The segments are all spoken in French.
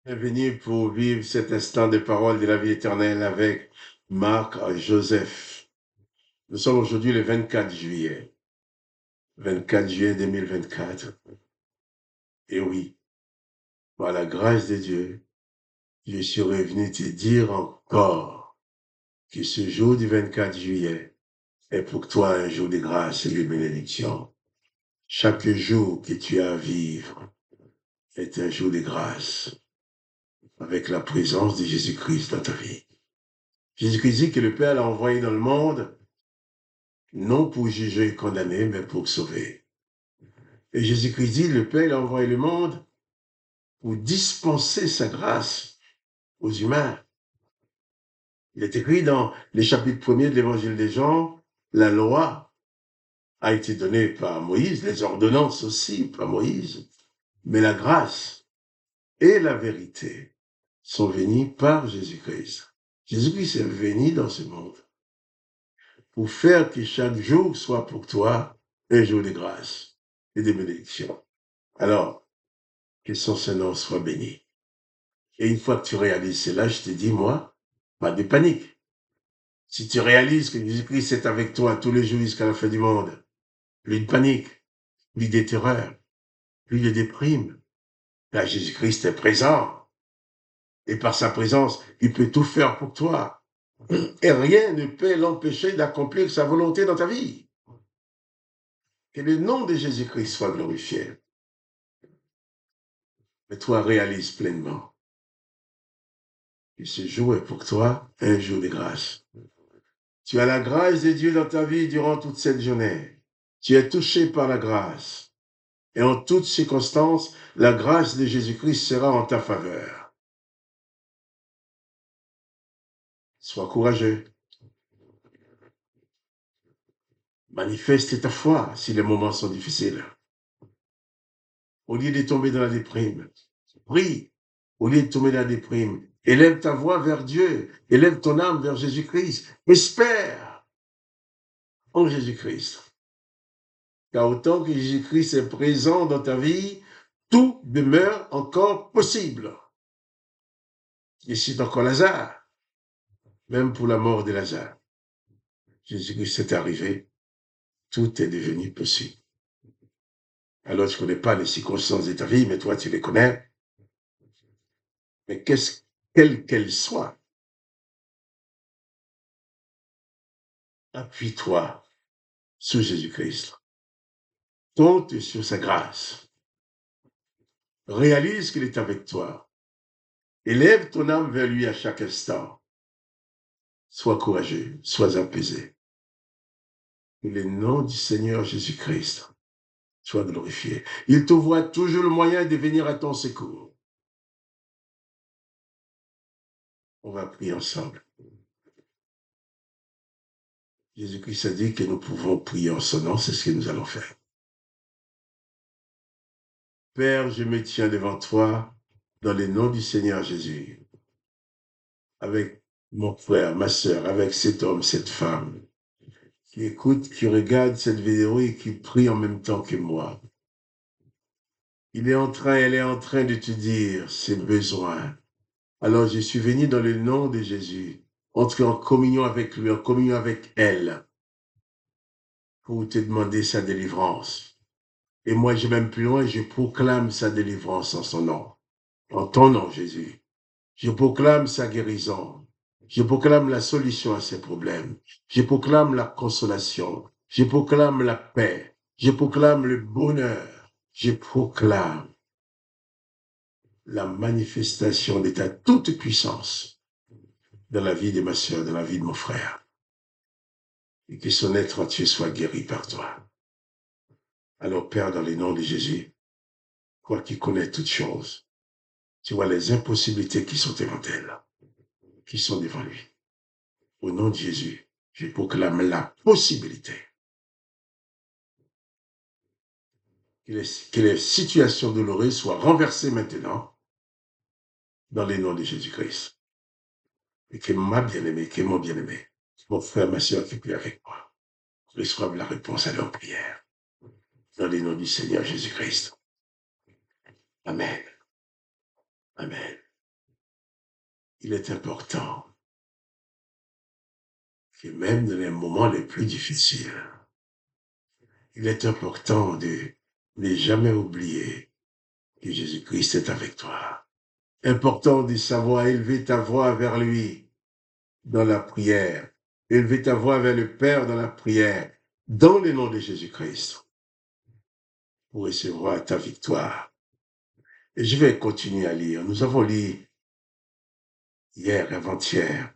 Bienvenue pour vivre cet instant de parole de la vie éternelle avec Marc Joseph. Nous sommes aujourd'hui le 24 juillet. 24 juillet 2024. Et oui, par la grâce de Dieu, je suis revenu te dire encore que ce jour du 24 juillet est pour toi un jour de grâce et de bénédiction. Chaque jour que tu as à vivre est un jour de grâce avec la présence de Jésus-Christ dans ta vie. Jésus-Christ dit que le Père l'a envoyé dans le monde non pour juger et condamner, mais pour sauver. Et Jésus-Christ dit, le Père l'a envoyé le monde pour dispenser sa grâce aux humains. Il est écrit dans les chapitres 1er de l'évangile de Jean, la loi a été donnée par Moïse, les ordonnances aussi par Moïse, mais la grâce et la vérité sont venues par Jésus-Christ. Jésus-Christ est venu dans ce monde pour faire que chaque jour soit pour toi un jour de grâce et de bénédiction. Alors, que son Saint-Nom soit béni. Et une fois que tu réalises cela, je te dis, moi, pas de panique. Si tu réalises que Jésus-Christ est avec toi tous les jours jusqu'à la fin du monde, plus de panique, plus de terreur, plus de déprime. Là, Jésus-Christ est présent. Et par sa présence, il peut tout faire pour toi. Et rien ne peut l'empêcher d'accomplir sa volonté dans ta vie. Que le nom de Jésus-Christ soit glorifié. Mais toi, réalise pleinement que ce jour est pour toi un jour de grâce. Tu as la grâce de Dieu dans ta vie durant toute cette journée. Tu es touché par la grâce. Et en toutes circonstances, la grâce de Jésus-Christ sera en ta faveur. Sois courageux. Manifeste ta foi si les moments sont difficiles. Au lieu de tomber dans la déprime, prie. Au lieu de tomber dans la déprime, élève ta voix vers Dieu. Élève ton âme vers Jésus-Christ. Espère en Jésus-Christ. Car autant que Jésus-Christ est présent dans ta vie, tout demeure encore possible. Et c'est encore Lazare, même pour la mort de Lazare. Jésus-Christ est arrivé, tout est devenu possible. Alors, je ne connais pas les circonstances de ta vie, mais toi, tu les connais. Mais quelle qu'elle soit, appuie-toi sur Jésus-Christ. Compte sur sa grâce. Réalise qu'il est avec toi. Élève ton âme vers lui à chaque instant. Sois courageux, sois apaisé. Que le nom du Seigneur Jésus-Christ soit glorifié. Il te voit toujours le moyen de venir à ton secours. On va prier ensemble. Jésus-Christ a dit que nous pouvons prier en son nom, c'est ce que nous allons faire. Père, je me tiens devant toi dans le nom du Seigneur Jésus, avec mon frère, ma sœur, avec cet homme, cette femme, qui écoute, qui regarde cette vidéo et qui prie en même temps que moi. Elle est en train de te dire ses besoins. Alors je suis venu dans le nom de Jésus, entrer en communion avec lui, en communion avec elle, pour te demander sa délivrance. Et moi, je vais même plus loin, je proclame sa délivrance en son nom, en ton nom, Jésus. Je proclame sa guérison. Je proclame la solution à ses problèmes. Je proclame la consolation. Je proclame la paix. Je proclame le bonheur. Je proclame la manifestation de ta toute puissance dans la vie de ma sœur, dans la vie de mon frère. Et que son être entier soit guéri par toi. Alors, Père, dans le nom de Jésus, toi qui connais toutes choses, tu vois les impossibilités qui sont devant elle, qui sont devant lui. Au nom de Jésus, je proclame la possibilité que les situations douloureuses soient renversées maintenant dans le nom de Jésus-Christ. Et que ma bien-aimée, que mon bien-aimé, mon frère, ma soeur qui prie avec moi, reçoivent la réponse à leur prière. Dans le nom du Seigneur Jésus-Christ. Amen. Amen. il est important que même dans les moments les plus difficiles, il est important de ne jamais oublier que Jésus-Christ est avec toi. Important de savoir élever ta voix vers lui dans la prière, élever ta voix vers le Père dans la prière, dans le nom de Jésus-Christ, pour recevoir ta victoire. Et je vais continuer à lire. Nous avons lu hier, avant-hier,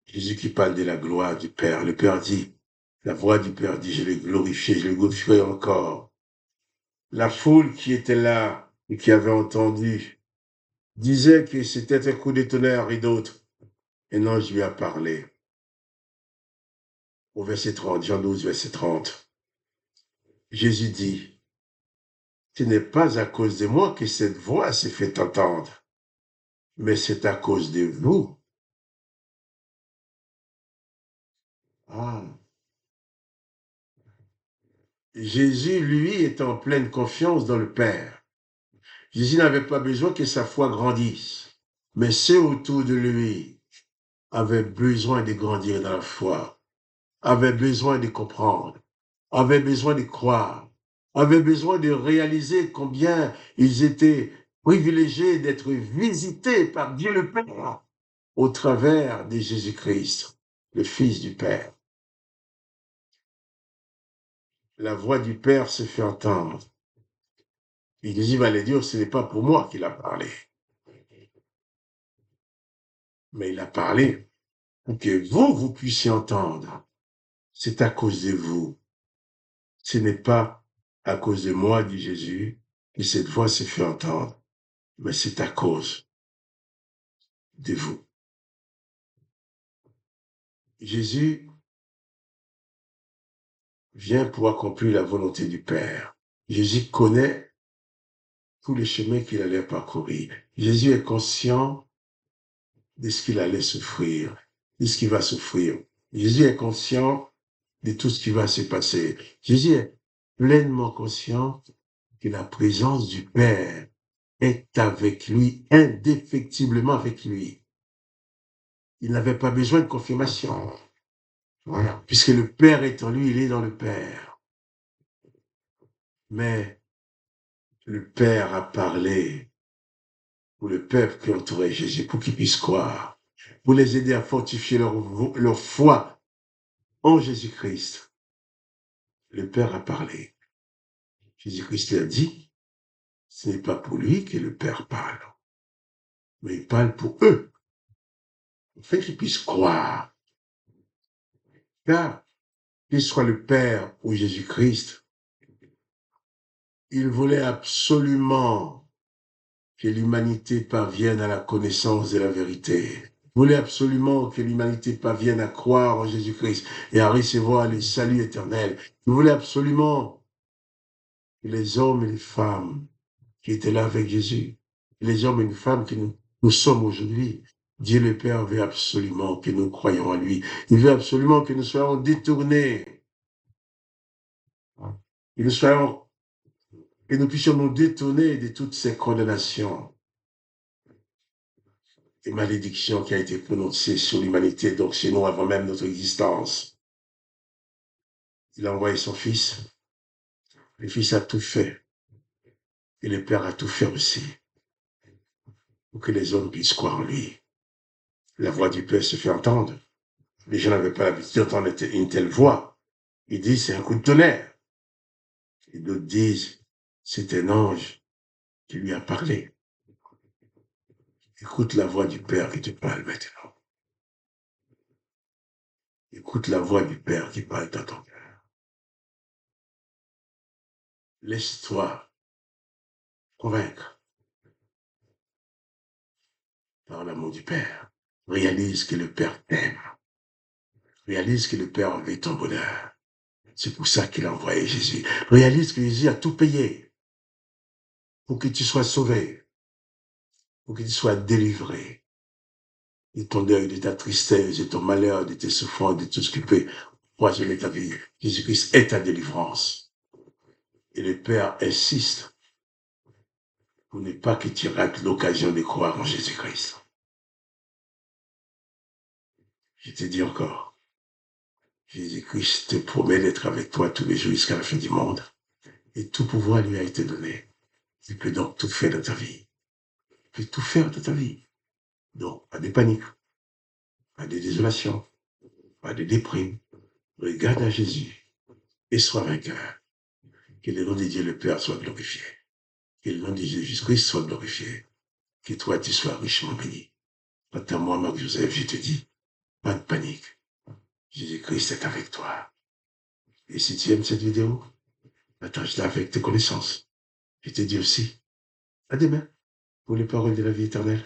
Jésus qui parle de la gloire du Père. Le Père dit, la voix du Père dit, je l'ai glorifié, je le glorifierai encore. La foule qui était là et qui avait entendu disait que c'était un coup de tonnerre et d'autres. Un ange lui a parlé. Au verset 30, Jean 12, verset 30. Jésus dit, ce n'est pas à cause de moi que cette voix s'est fait entendre, mais c'est à cause de vous. Ah. Jésus, lui, est en pleine confiance dans le Père. Jésus n'avait pas besoin que sa foi grandisse, mais ceux autour de lui avaient besoin de grandir dans la foi, avaient besoin de comprendre, avaient besoin de croire, avaient besoin de réaliser combien ils étaient privilégiés d'être visités par Dieu le Père au travers de Jésus-Christ, le Fils du Père. La voix du Père se fait entendre. Et Jésus va lui dire, ce n'est pas pour moi qu'il a parlé, mais il a parlé pour que vous, vous puissiez entendre. C'est à cause de vous. Ce n'est pas à cause de moi, dit Jésus, que cette voix se fait entendre, mais c'est à cause de vous. Jésus vient pour accomplir la volonté du Père. Jésus connaît tous les chemins qu'il allait parcourir. Jésus est conscient de ce qu'il allait souffrir, de ce qu'il va souffrir. Jésus est conscient de tout ce qui va se passer. Jésus est pleinement conscient que la présence du Père est avec lui, indéfectiblement avec lui. Il n'avait pas besoin de confirmation. Voilà. Puisque le Père est en lui, il est dans le Père. Mais le Père a parlé pour le peuple qui entourait Jésus, pour qu'ils puissent croire, pour les aider à fortifier leur foi en Jésus-Christ. Le Père a parlé. Jésus-Christ l'a dit, ce n'est pas pour lui que le Père parle, mais il parle pour eux, afin qu'ils puissent croire. Car, qu'il soit le Père ou Jésus-Christ, il voulait absolument que l'humanité parvienne à la connaissance de la vérité. Il voulait absolument que l'humanité parvienne à croire en Jésus-Christ et à recevoir le salut éternel. Il voulait absolument que les hommes et les femmes qui étaient là avec Jésus, les hommes et les femmes que nous sommes aujourd'hui, Dieu le Père veut absolument que nous croyions en lui. Il veut absolument que nous soyons détournés. Que nous puissions nous détourner de toutes ces condamnations et malédictions qui a été prononcées sur l'humanité, donc chez nous avant même notre existence. Il a envoyé son Fils. Le Fils a tout fait. Et le Père a tout fait aussi pour que les hommes puissent croire en lui. La voix du Père se fait entendre. Les gens n'avaient pas l'habitude d'entendre une telle voix. Ils disent, c'est un coup de tonnerre. Et d'autres disent, c'est un ange qui lui a parlé. Écoute la voix du Père qui te parle maintenant. Écoute la voix du Père qui parle dans ton cœur. Laisse-toi convaincre par l'amour du Père. Réalise que le Père t'aime. Réalise que le Père veut ton bonheur. C'est pour ça qu'il a envoyé Jésus. Réalise que Jésus a tout payé pour que tu sois sauvé, pour que tu sois délivré de ton deuil, de ta tristesse, de ton malheur, de tes souffrances, de tout ce qui peut poisonner ta vie. Jésus-Christ est ta délivrance. Et le Père insiste pour ne pas que tu rates l'occasion de croire en Jésus-Christ. Je te dis encore, Jésus-Christ te promet d'être avec toi tous les jours jusqu'à la fin du monde. Et tout pouvoir lui a été donné. Il peut donc tout faire dans ta vie. Il peut tout faire dans ta vie. Donc, pas de panique, pas de désolation, pas de déprime. Regarde à Jésus et sois vainqueur. Que le nom de Dieu le Père soit glorifié. Que le nom de Jésus-Christ soit glorifié. Que toi, tu sois richement béni. Quant à moi, Marc-Joseph, je te dis, pas de panique. Jésus-Christ est avec toi. Et si tu aimes cette vidéo, partage-la avec tes connaissances. Je te dis aussi, à demain pour les paroles de la vie éternelle.